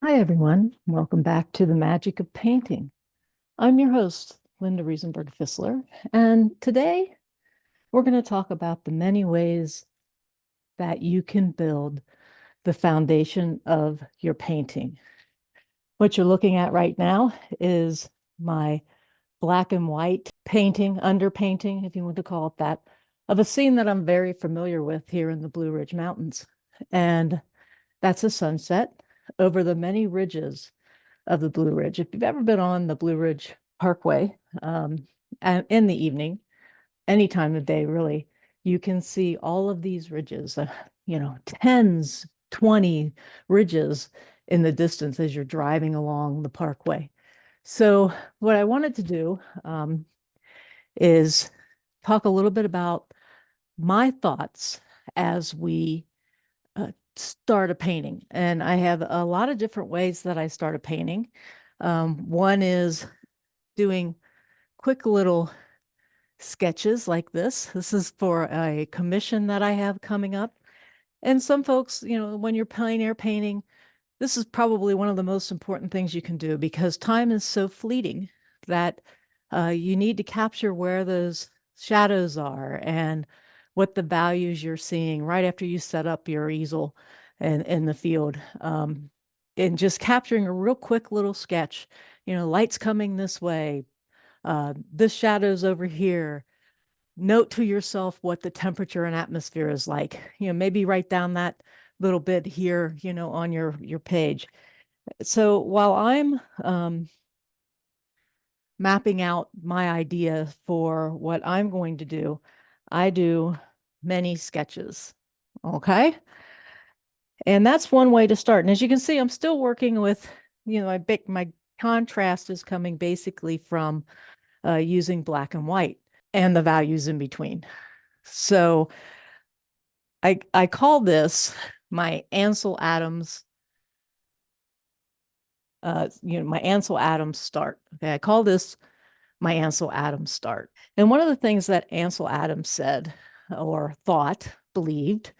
Hi, everyone. Welcome back to the Magic of Painting. I'm your host, Linda Riesenberg Fisler, and today we're going to talk about the many ways that you can build the foundation of your painting. What you're looking at right now is my black and white painting, underpainting, if you want to call it that, of a scene that I'm very familiar with here in the Blue Ridge Mountains. And that's a sunset over the many ridges of the Blue Ridge. If you've ever been on the Blue Ridge Parkway and in the evening, any time of day, really, you can see all of these ridges, tens, 20 ridges in the distance as you're driving along the parkway. So, what I wanted to do is talk a little bit about my thoughts as we start a painting. And I have a lot of different ways that I start a painting. One is doing quick little sketches like this. This is for a commission that I have coming up. And some folks, when you're plein air painting, this is probably one of the most important things you can do because time is so fleeting that you need to capture where those shadows are and what the values you're seeing right after you set up your easel and in the field. And just capturing a real quick little sketch, lights coming this way, this shadow's over here. Note to yourself what the temperature and atmosphere is like. Maybe write down that little bit here, on your page. So while I'm mapping out my idea for what I'm going to do, I do many sketches. Okay. And that's one way to start. And as you can see, I'm still working with, my contrast is coming basically from using black and white and the values in between. So I call this my Ansel Adams, my Ansel Adams start. Okay, I call this my Ansel Adams start. And one of the things that Ansel Adams said or thought, believed,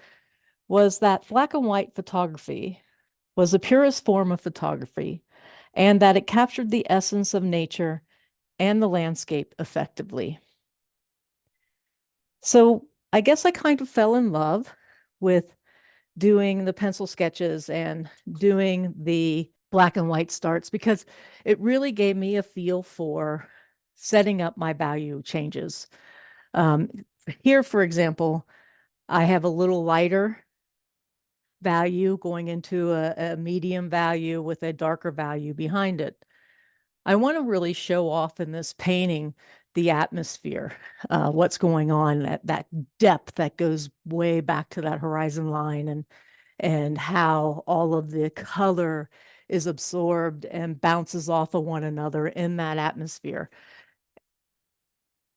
was that black and white photography was the purest form of photography and that it captured the essence of nature and the landscape effectively. So I guess I kind of fell in love with doing the pencil sketches and doing the black and white starts because it really gave me a feel for setting up my value changes. Um, Here, for example, I have a little lighter value going into a medium value with a darker value behind it. I want to really show off in this painting the atmosphere, what's going on, that depth that goes way back to that horizon line, and how all of the color is absorbed and bounces off of one another in that atmosphere.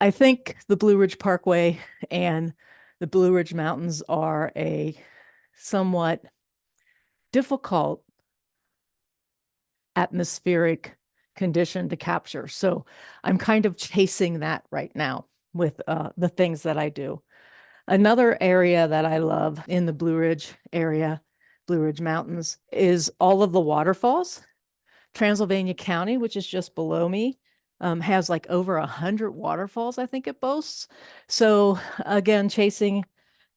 I think the Blue Ridge Parkway and the Blue Ridge Mountains are a somewhat difficult atmospheric condition to capture. So I'm kind of chasing that right now with the things that I do. Another area that I love in the Blue Ridge area, Blue Ridge Mountains, is all of the waterfalls. Transylvania County, which is just below me, has like over 100 waterfalls, I think it boasts. So again, chasing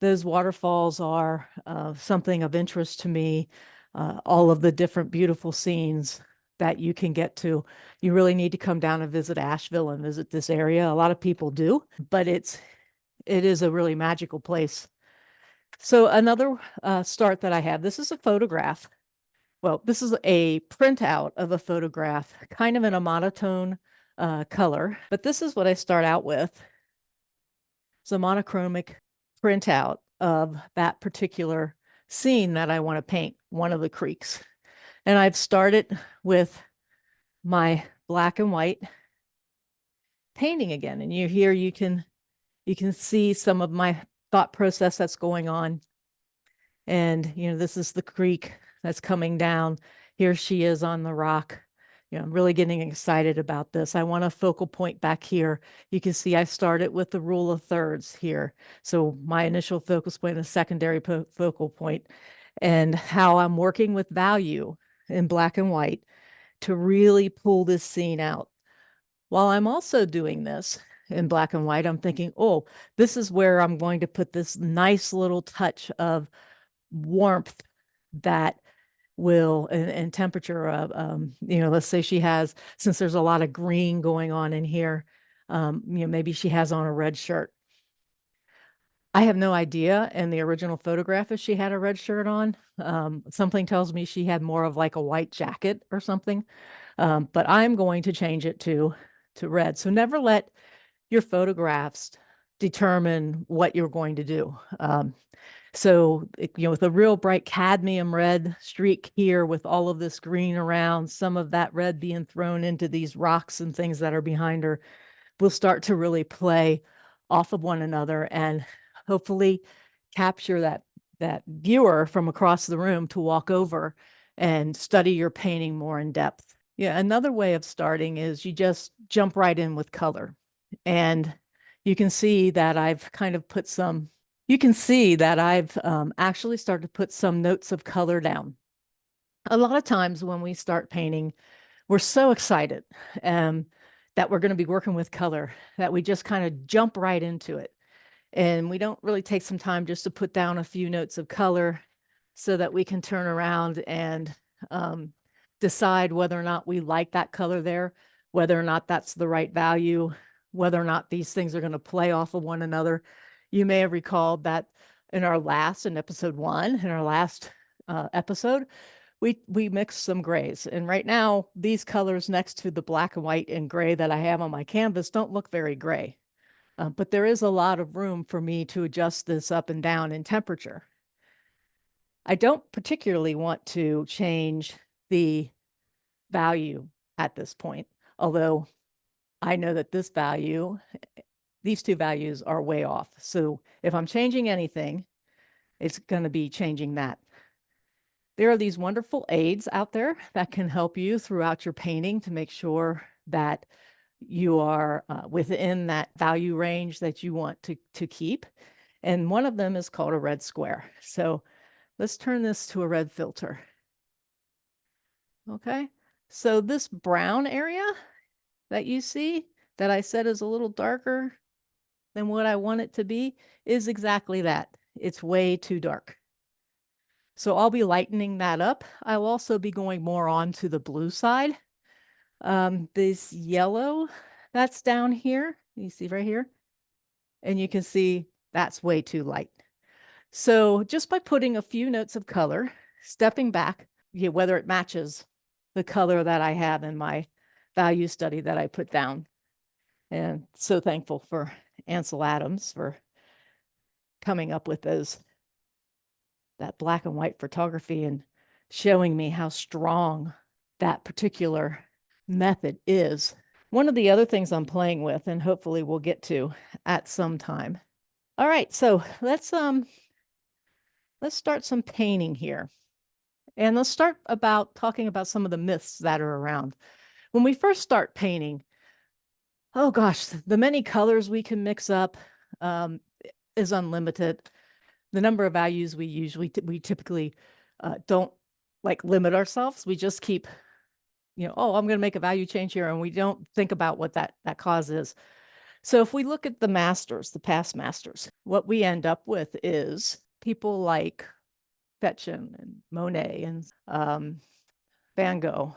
those waterfalls are something of interest to me. All of the different beautiful scenes that you can get to. You really need to come down and visit Asheville and visit this area. A lot of people do, but it is a really magical place. So another start that I have, this is a photograph. Well, this is a printout of a photograph, kind of in a monotone color, but this is what I start out with. It's a monochromic printout of that particular scene that I want to paint, one of the creeks. And I've started with my black and white painting again. And you can see some of my thought process that's going on. And, this is the creek that's coming down. Here she is on the rock. I'm really getting excited about this. I want a focal point back here. You can see I started with the rule of thirds here. So my initial focus point, a secondary focal point, and how I'm working with value in black and white to really pull this scene out. While I'm also doing this in black and white, I'm thinking, oh, this is where I'm going to put this nice little touch of warmth that will and temperature of let's say she has, since there's a lot of green going on in here, maybe she has on a red shirt. I have no idea in the original photograph if she had a red shirt on. Something tells me she had more of like a white jacket or something. But I'm going to change it to red. So never let your photographs determine what you're going to do. With a real bright cadmium red streak here with all of this green around, some of that red being thrown into these rocks and things that are behind her, will start to really play off of one another and hopefully capture that viewer from across the room to walk over and study your painting more in depth. Yeah, another way of starting is you just jump right in with color. And you can see that I've kind of put some, you can see that I've actually started to put some notes of color down. A lot of times when we start painting, we're so excited that we're going to be working with color that we just kind of jump right into it. And we don't really take some time just to put down a few notes of color so that we can turn around and decide whether or not we like that color there, whether or not that's the right value, whether or not these things are going to play off of one another. You may have recalled that in episode 1, in our last episode, we mixed some grays. And right now, these colors next to the black and white and gray that I have on my canvas don't look very gray. But there is a lot of room for me to adjust this up and down in temperature. I don't particularly want to change the value at this point, although I know that these two values are way off. So if I'm changing anything, it's going to be changing that. There are these wonderful aids out there that can help you throughout your painting to make sure that you are within that value range that you want to keep. And one of them is called a red square. So let's turn this to a red filter. Okay, so this brown area that you see that I said is a little darker than what I want it to be is exactly that. It's way too dark. So I'll be lightening that up. I'll also be going more on to the blue side. This yellow that's down here, you see right here, and you can see that's way too light. So just by putting a few notes of color, stepping back, whether it matches the color that I have in my value study that I put down. And so thankful for Ansel Adams for coming up with that black and white photography and showing me how strong that particular method is. One of the other things I'm playing with, and hopefully we'll get to at some time. All right, so let's start some painting here. And let's start talking about some of the myths that are around. When we first start painting, oh gosh, the many colors we can mix up is unlimited. The number of values we use, we typically don't like limit ourselves. We just keep, oh, I'm going to make a value change here, and we don't think about what that cause is. So if we look at the masters, the past masters, what we end up with is people like Fetchin and Monet and Van Gogh.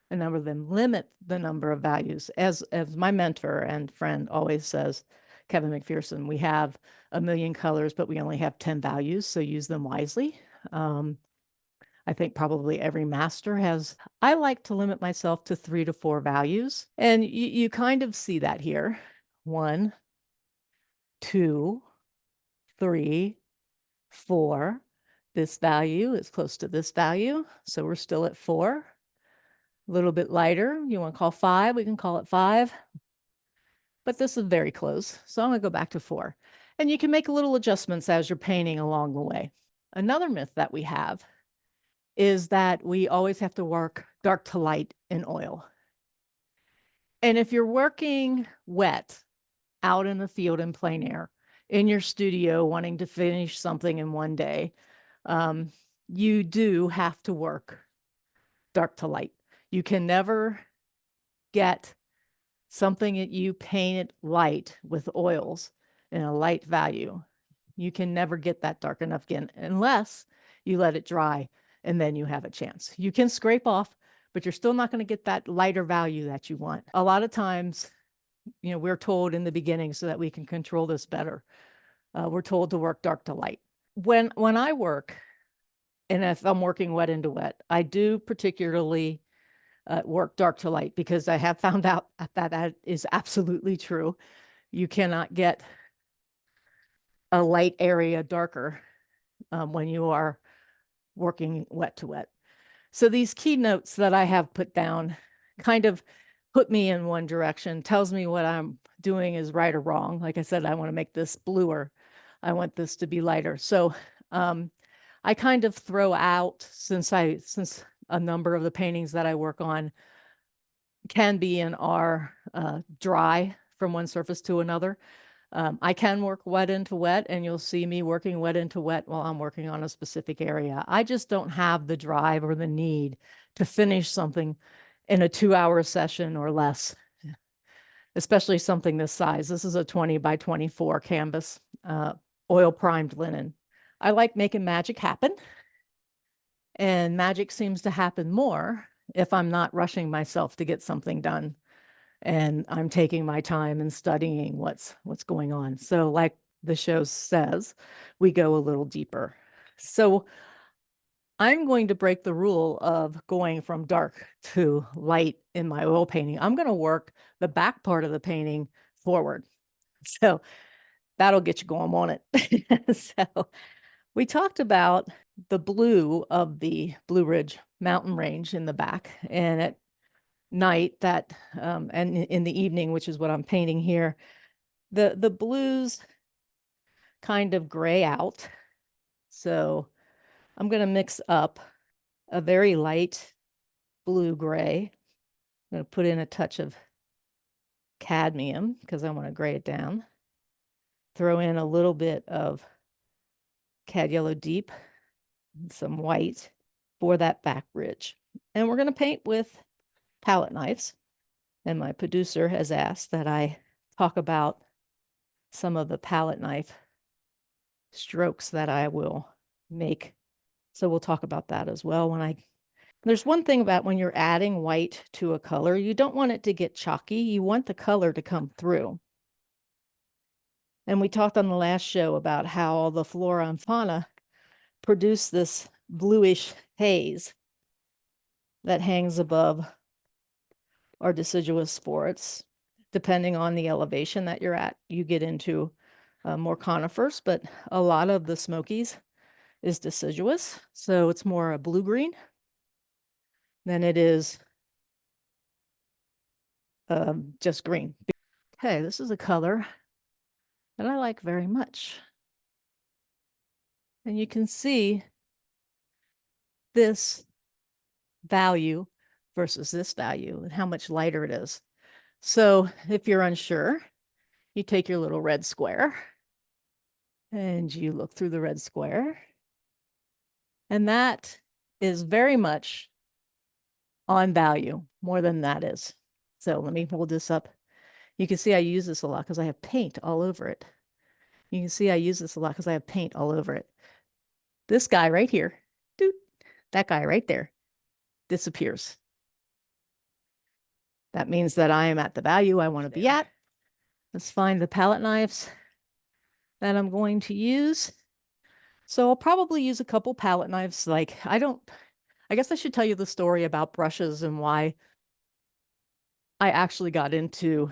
A number of them limit the number of values. As my mentor and friend always says, Kevin McPherson, we have a million colors, but we only have 10 values, so use them wisely. I think probably every master has. I like to limit myself to 3 to 4 values. And you kind of see that here. 1, 2, 3, 4. This value is close to this value, so we're still at 4. A little bit lighter, you want to call 5, we can call it 5. But this is very close, so I'm going to go back to 4. And you can make little adjustments as you're painting along the way. Another myth that we have is that we always have to work dark to light in oil. And if you're working wet out in the field in plein air, in your studio wanting to finish something in one day, you do have to work dark to light. You can never get something that you painted light with oils in a light value. You can never get that dark enough again unless you let it dry, and then you have a chance. You can scrape off, but you're still not going to get that lighter value that you want. A lot of times, we're told in the beginning so that we can control this better. We're told to work dark to light. When I work, and if I'm working wet into wet, I do particularly work dark to light because I have found out that is absolutely true. You cannot get a light area darker when you are working wet to wet. So these keynotes that I have put down kind of put me in one direction, tells me what I'm doing is right or wrong. Like I said, I want to make this bluer. I want this to be lighter. So I kind of throw out, since a number of the paintings that I work on can be and are dry from one surface to another. I can work wet into wet, and you'll see me working wet into wet while I'm working on a specific area. I just don't have the drive or the need to finish something in a 2-hour session or less, especially something this size. This is a 20 by 24 canvas, oil primed linen. I like making magic happen, and magic seems to happen more if I'm not rushing myself to get something done, and I'm taking my time and studying what's going on. So like the show says, we go a little deeper. So I'm going to break the rule of going from dark to light in my oil painting. I'm going to work the back part of the painting forward. So that'll get you going, won't it? So we talked about the blue of the Blue Ridge mountain range in the back, and at night that and in the evening, which is what I'm painting here, the blues kind of gray out. So I'm going to mix up a very light blue gray. I'm going to put in a touch of cadmium because I want to gray it down. Throw in a little bit of cad yellow deep, some white for that back ridge. And we're going to paint with palette knives. And my producer has asked that I talk about some of the palette knife strokes that I will make. So we'll talk about that as well. There's one thing about when you're adding white to a color, you don't want it to get chalky. You want the color to come through. And we talked on the last show about how all the flora and fauna produce this bluish haze that hangs above our deciduous forests. Depending on the elevation that you're at, you get into more conifers, but a lot of the Smokies is deciduous, so it's more a blue-green than it is just green. Okay, this is a color that I like very much. And you can see this value versus this value and how much lighter it is. So if you're unsure, you take your little red square and you look through the red square, and that is very much on value, more than that is. So let me hold this up. You can see I use this a lot because I have paint all over it. You can see I use this a lot because I have paint all over it. This guy right here, doot, that guy right there disappears. That means that I am at the value I want to be at. Let's find the palette knives that I'm going to use. So I'll probably use a couple palette knives. I guess I should tell you the story about brushes and why I actually got into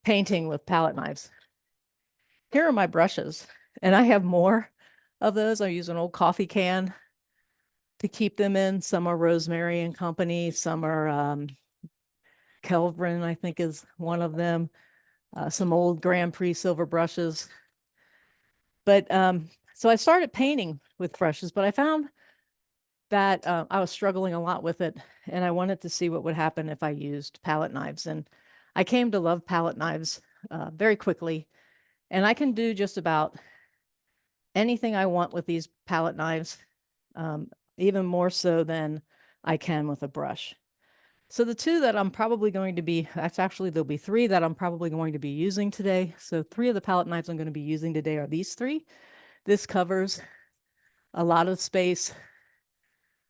painting with palette knives. Here are my brushes, and I have more of those. I use an old coffee can to keep them in. Some are Rosemary and Company, some are Kelvin, I think is one of them. Some old Grand Prix silver brushes. But so I started painting with brushes, but I found that I was struggling a lot with it, and I wanted to see what would happen if I used palette knives. And I came to love palette knives very quickly, and I can do just about anything I want with these palette knives. even more so than I can with a brush. So the two that I'm probably going to be, actually there'll be three that I'm probably going to be using today. So three of the palette knives I'm going to be using today are these three. This covers a lot of space,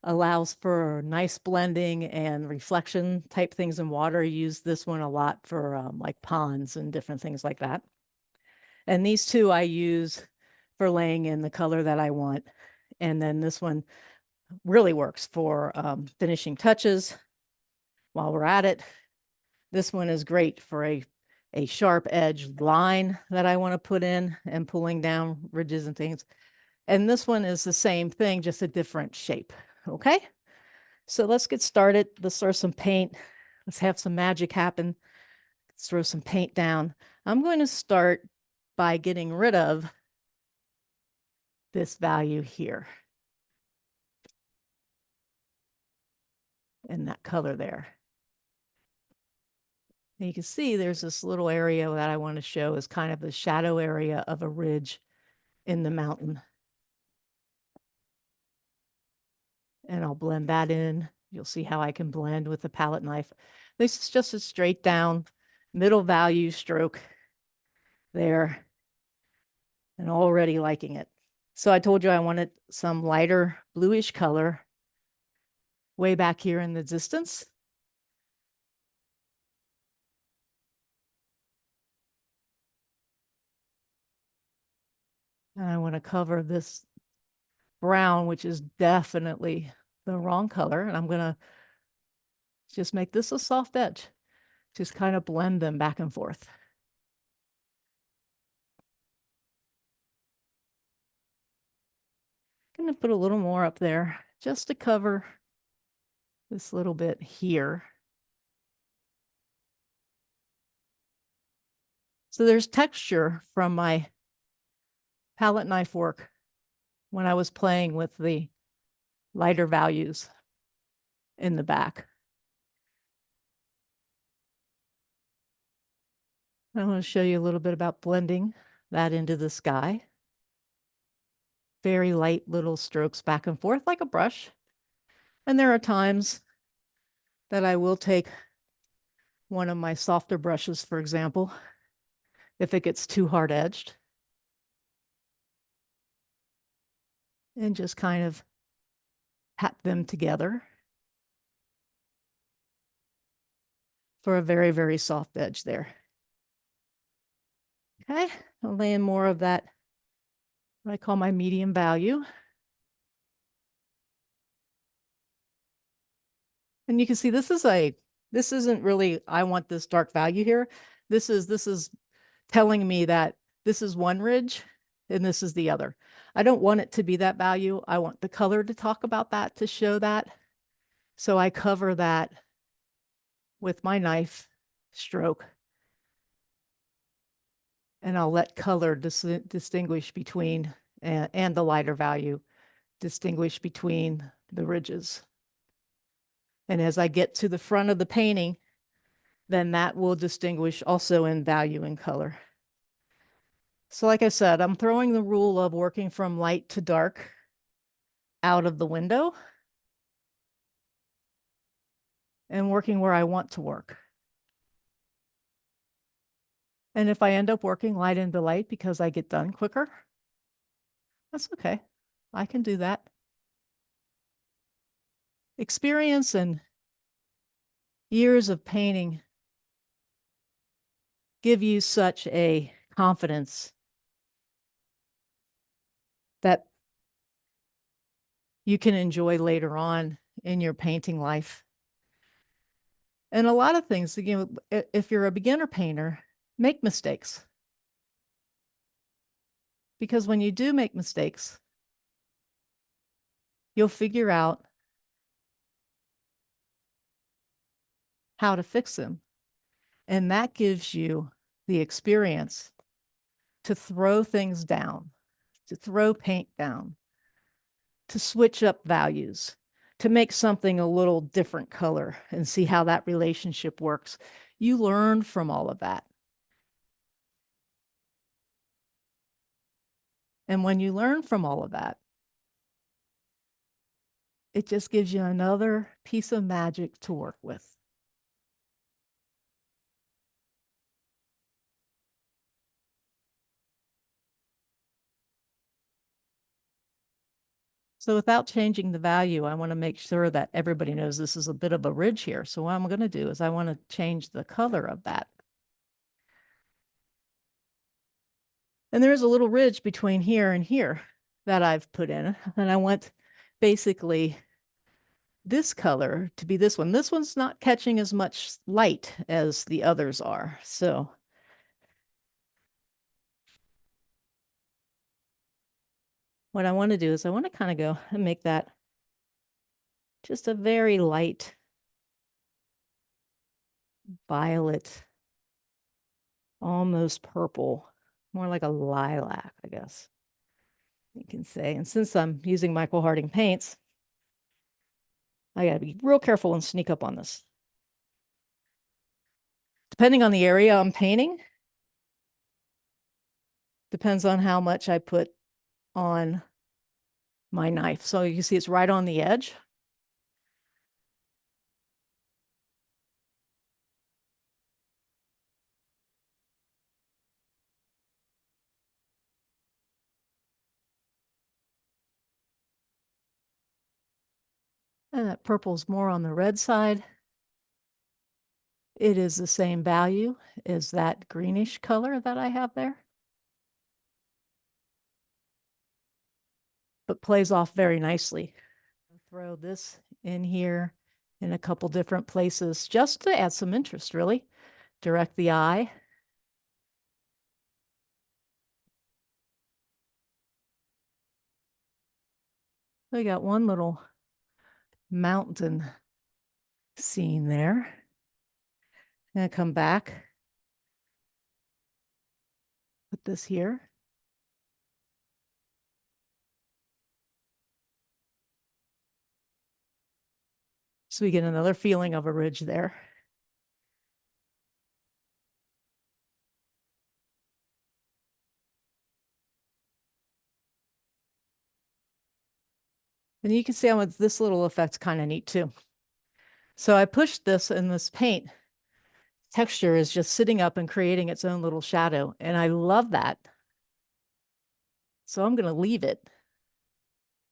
allows for nice blending and reflection type things in water. I use this one a lot for like ponds and different things like that. And these two I use for laying in the color that I want. And then this one really works for finishing touches while we're at it. This one is great for a sharp edged line that I want to put in and pulling down ridges and things. And this one is the same thing, just a different shape. Okay, so let's get started. Let's throw some paint. Let's have some magic happen. Let's throw some paint down. I'm going to start by getting rid of this value here and that color there. And you can see there's this little area that I want to show as kind of the shadow area of a ridge in the mountain. And I'll blend that in. You'll see how I can blend with the palette knife. This is just a straight down middle value stroke there, and already liking it. So I told you I wanted some lighter bluish color way back here in the distance. And I want to cover this brown, which is definitely the wrong color. And I'm going to just make this a soft edge. Just kind of blend them back and forth. I'm going to put a little more up there just to cover this little bit here. So there's texture from my palette knife work when I was playing with the lighter values in the back. I want to show you a little bit about blending that into the sky. Very light little strokes back and forth like a brush. And there are times that I will take one of my softer brushes, for example, if it gets too hard edged, and just kind of pat them together for a very, very soft edge there. Okay, I'll lay in more of that, what I call my medium value. And you can see this isn't really, I want this dark value here. This is telling me that this is one ridge and this is the other. I don't want it to be that value. I want the color to talk about that, to show that. So I cover that with my knife stroke, and I'll let color distinguish between, and the lighter value distinguish between the ridges. And as I get to the front of the painting, then that will distinguish also in value and color. So like I said, I'm throwing the rule of working from light to dark out of the window and working where I want to work. And if I end up working light into light because I get done quicker, that's okay. I can do that. Experience and years of painting give you such a confidence that you can enjoy later on in your painting life. And a lot of things, again, if you're a beginner painter, make mistakes. Because when you do make mistakes, you'll figure out how to fix them. And that gives you the experience to throw things down, to throw paint down, to switch up values, to make something a little different color and see how that relationship works. You learn from all of that. And when you learn from all of that, it just gives you another piece of magic to work with. So without changing the value, I want to make sure that everybody knows this is a bit of a ridge here. So what I'm going to do is I want to change the color of that. And there is a little ridge between here and here that I've put in. And I want basically this color to be this one. This one's not catching as much light as the others are. So what I want to do is I want to kind of go and make that just a very light violet, almost purple, more like a lilac, I guess you can say. And since I'm using Michael Harding paints, I got to be real careful and sneak up on this. Depending on the area I'm painting, depends on how much I put on my knife. So you can see it's right on the edge. And that purple's more on the red side. It is the same value as that greenish color that I have there, but plays off very nicely. I'll throw this in here in a couple different places just to add some interest, really. Direct the eye. We got one little mountain scene there. I'm gonna come back, put this here. So we get another feeling of a ridge there. And you can see how this little effect's kind of neat too. So I pushed this, and this paint texture is just sitting up and creating its own little shadow. And I love that. So I'm going to leave it.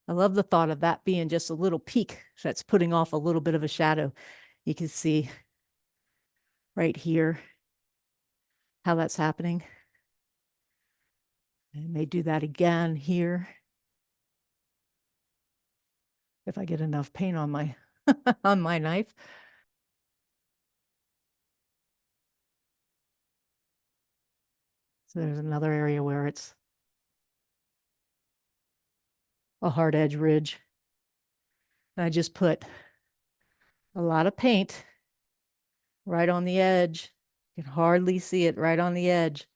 I love the thought of that being just a little peak that's putting off a little bit of a shadow. You can see right here how that's happening. I may do that again here if I get enough paint on my on my knife. So there's another area where it's a hard edge ridge. And I just put a lot of paint right on the edge. You can hardly see it right on the edge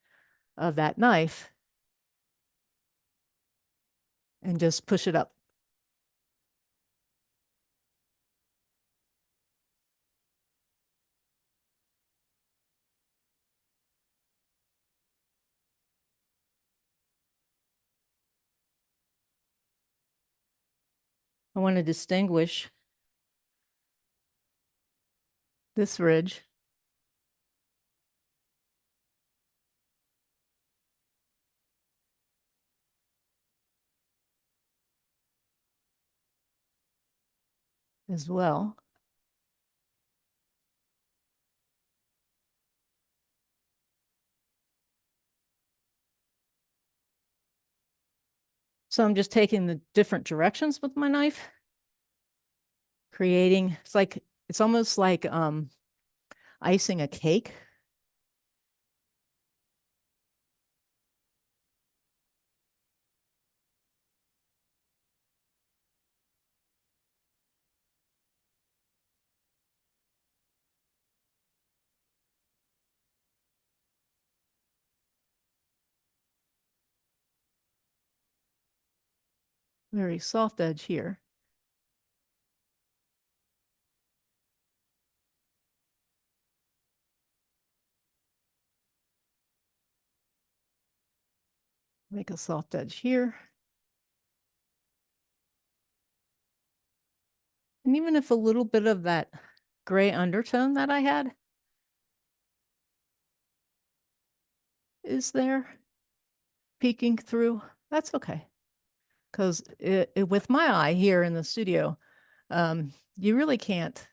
of that knife, and just push it up. I want to distinguish this ridge as well. So I'm just taking the different directions with my knife, creating, it's almost like icing a cake. Very soft edge here. Make a soft edge here. And even if a little bit of that gray undertone that I had is there peeking through, that's okay. Because with my eye here in the studio, you really can't,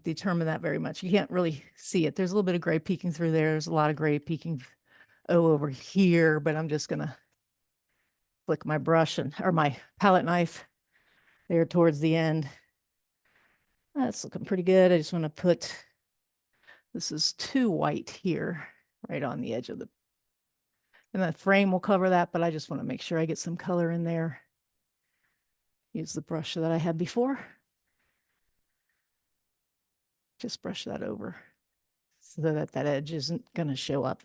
determine that very much. You can't really see it. There's a little bit of gray peeking through there. There's a lot of gray peeking over here, but I'm just gonna flick my brush or my palette knife there towards the end. That's looking pretty good. I just want to put, this is too white here, right on the edge of the, and the frame will cover that, but I just want to make sure I get some color in there. Use the brush that I had before. Just brush that over so that that edge isn't going to show up.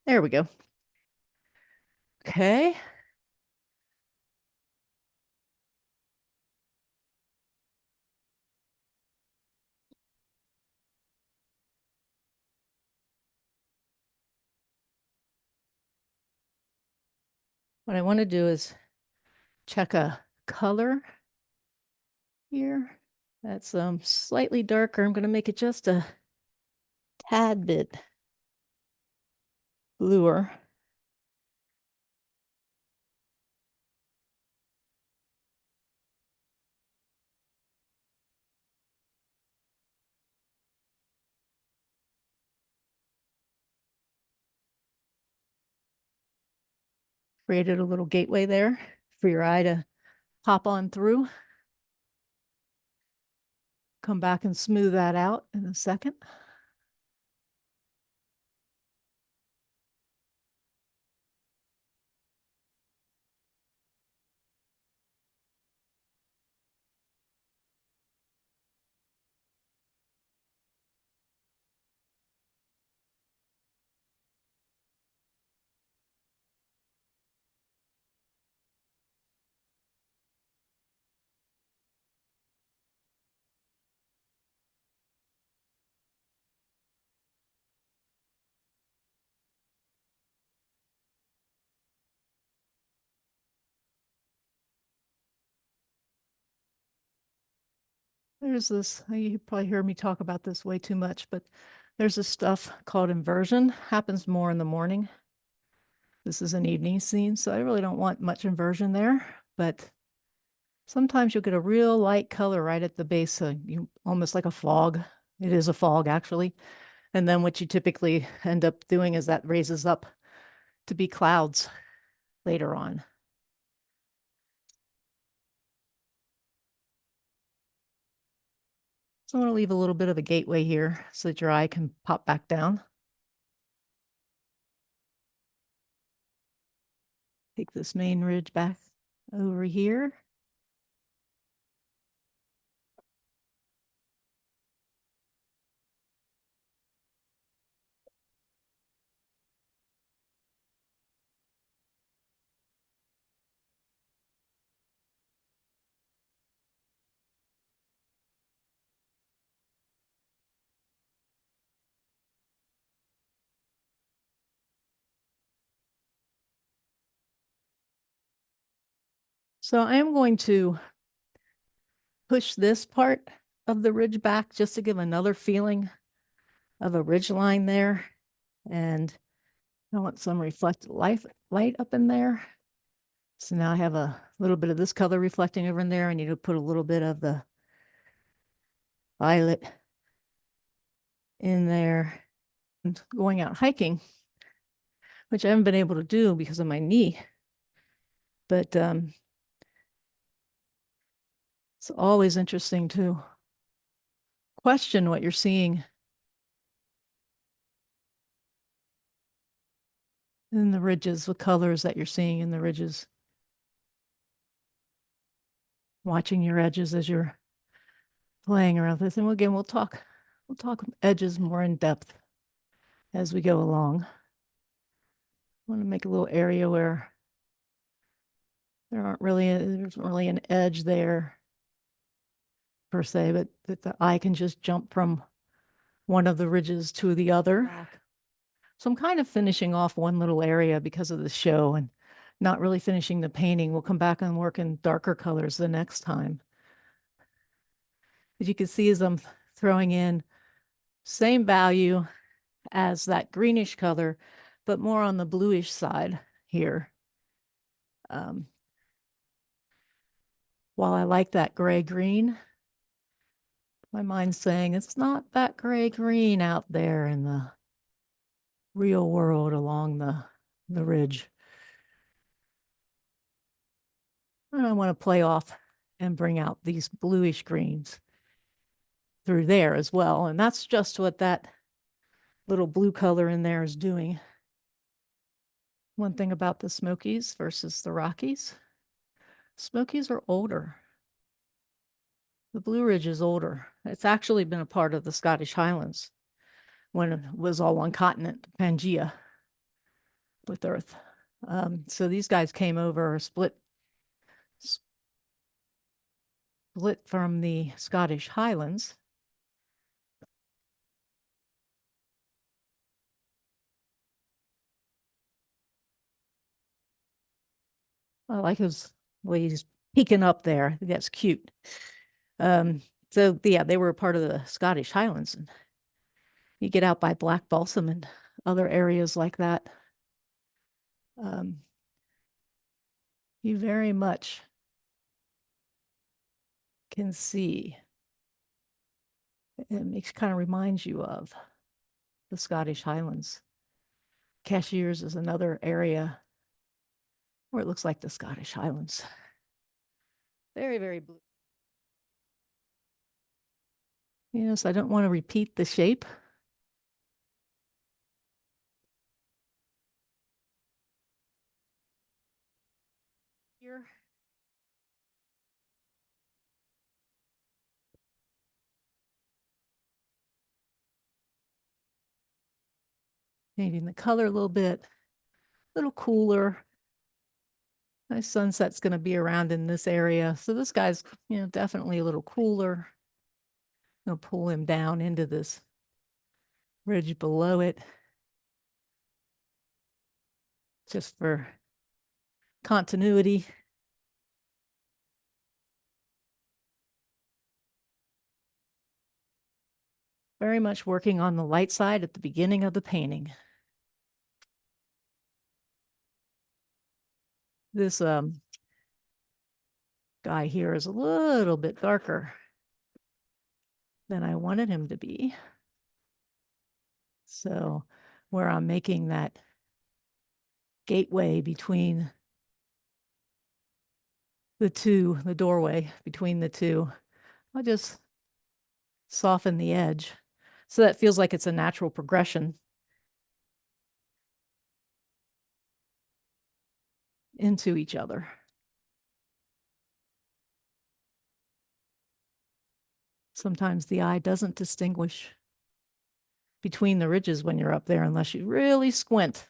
There we go. Okay. What I want to do is check a color here. That's slightly darker. I'm going to make it just a tad bit bluer. Created a little gateway there for your eye to pop on through. Come back and smooth that out in a second. There's this, you probably hear me talk about this way too much, but there's this stuff called inversion. Happens more in the morning. This is an evening scene, so I really don't want much inversion there, but sometimes you'll get a real light color right at the base, you almost like a fog. It is a fog, actually. And then what you typically end up doing is that raises up to be clouds later on. So I want to leave a little bit of a gateway here so that your eye can pop back down. Take this main ridge back over here. So I am going to push this part of the ridge back just to give another feeling of a ridge line there. And I want some reflected light up in there. So now I have a little bit of this color reflecting over in there. I need to put a little bit of the violet in there. And going out hiking, which I haven't been able to do because of my knee, but it's always interesting to question what you're seeing in the ridges, the colors that you're seeing in the ridges. Watching your edges as you're playing around with this. And again, we'll talk edges more in depth as we go along. I want to make a little area where there's really an edge there per se, but that the eye can just jump from one of the ridges to the other. So I'm kind of finishing off one little area because of the show and not really finishing the painting. We'll come back and work in darker colors the next time. As you can see, as I'm throwing in same value as that greenish color, but more on the bluish side here. While I like that gray-green, my mind's saying it's not that gray-green out there in the real world along the ridge. And I want to play off and bring out these bluish greens through there as well. And that's just what that little blue color in there is doing. One thing about the Smokies versus the Rockies, Smokies are older. The Blue Ridge is older. It's actually been a part of the Scottish Highlands when it was all one continent, Pangea, with Earth. So these guys came over, split from the Scottish Highlands. I like his way he's peeking up there. I think that's cute. So yeah, they were a part of the Scottish Highlands. And you get out by Black Balsam and other areas like that. You very much can see. It kind of reminds you of the Scottish Highlands. Cashiers is another area where it looks like the Scottish Highlands. Very, very blue. Yes, I don't want to repeat the shape. Here. Changing the color a little bit, a little cooler. My sunset's going to be around in this area. So this guy's, definitely a little cooler. I'll pull him down into this ridge below it, just for continuity. Very much working on the light side at the beginning of the painting. This guy here is a little bit darker than I wanted him to be. So where I'm making that gateway between the two, the doorway between the two, I'll just soften the edge. So that feels like it's a natural progression into each other. Sometimes the eye doesn't distinguish between the ridges when you're up there unless you really squint.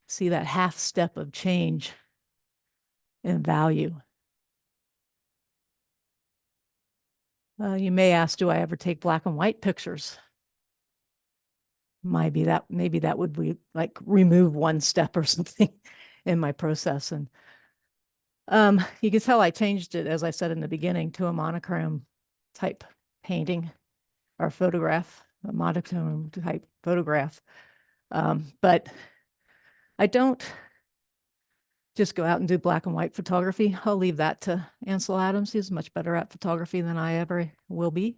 See that half step of change in value. You may ask, do I ever take black and white pictures? Maybe that would be like remove one step or something in my process. And you can tell I changed it, as I said in the beginning, to a monochrome type painting or photograph, a monochrome type photograph. But I don't just go out and do black and white photography. I'll leave that to Ansel Adams. He's much better at photography than I ever will be.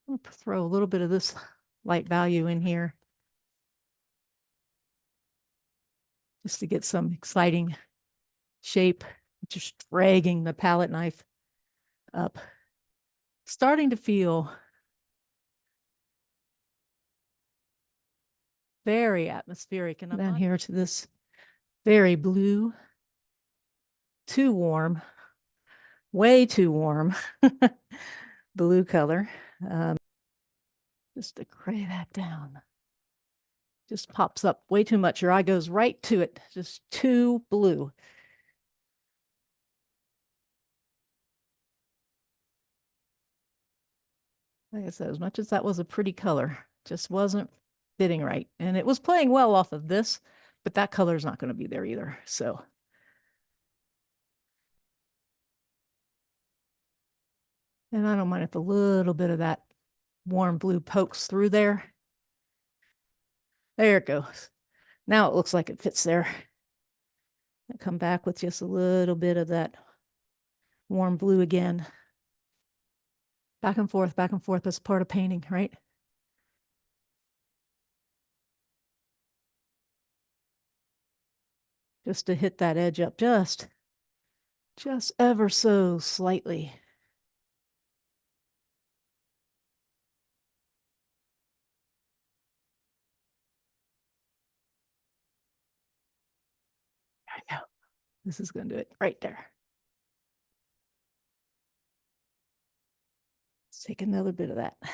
I'll throw a little bit of this light value in here just to get some exciting shape. Just dragging the palette knife up. Starting to feel very atmospheric. And down here to this very blue, too warm, way too warm blue color. Just to gray that down. Just pops up way too much. Your eye goes right to it. Just too blue. Like I said, as much as that was a pretty color, just wasn't fitting right. And it was playing well off of this, but that color is not going to be there either. So, and I don't mind if a little bit of that warm blue pokes through there. There it goes. Now it looks like it fits there. I come back with just a little bit of that warm blue again. Back and forth, back and forth. That's part of painting, right? Just to hit that edge up just ever so slightly. There we go. This is going to do it right there. Let's take another bit of that. There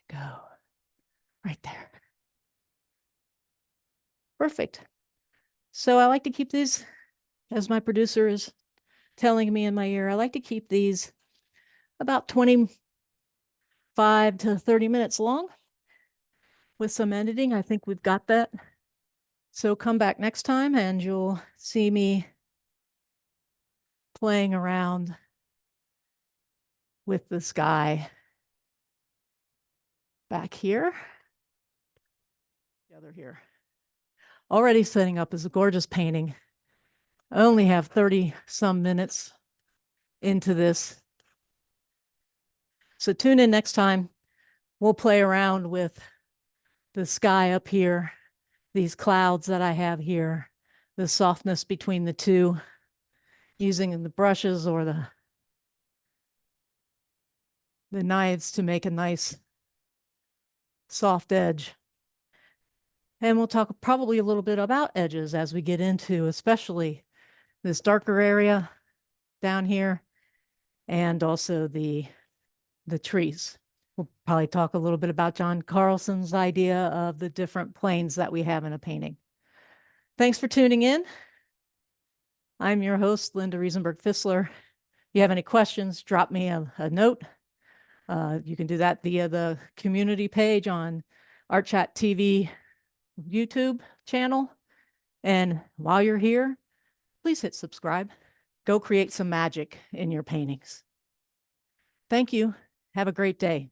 we go. Right there. Perfect. So I like to keep these, as my producer is telling me in my ear, I like to keep these about 25 to 30 minutes long with some editing. I think we've got that. So come back next time and you'll see me playing around with the sky back here. The other here. Already setting up is a gorgeous painting. I only have 30 some minutes into this. So tune in next time. We'll play around with the sky up here, these clouds that I have here, the softness between the two, using the brushes or the knives to make a nice soft edge. And we'll talk probably a little bit about edges as we get into, especially this darker area down here, and also the trees. We'll probably talk a little bit about John Carlson's idea of the different planes that we have in a painting. Thanks for tuning in. I'm your host, Linda Riesenberg Fisler. If you have any questions, drop me a note. You can do that via the community page on Art Chat TV YouTube channel. And while you're here, please hit subscribe. Go create some magic in your paintings. Thank you. Have a great day.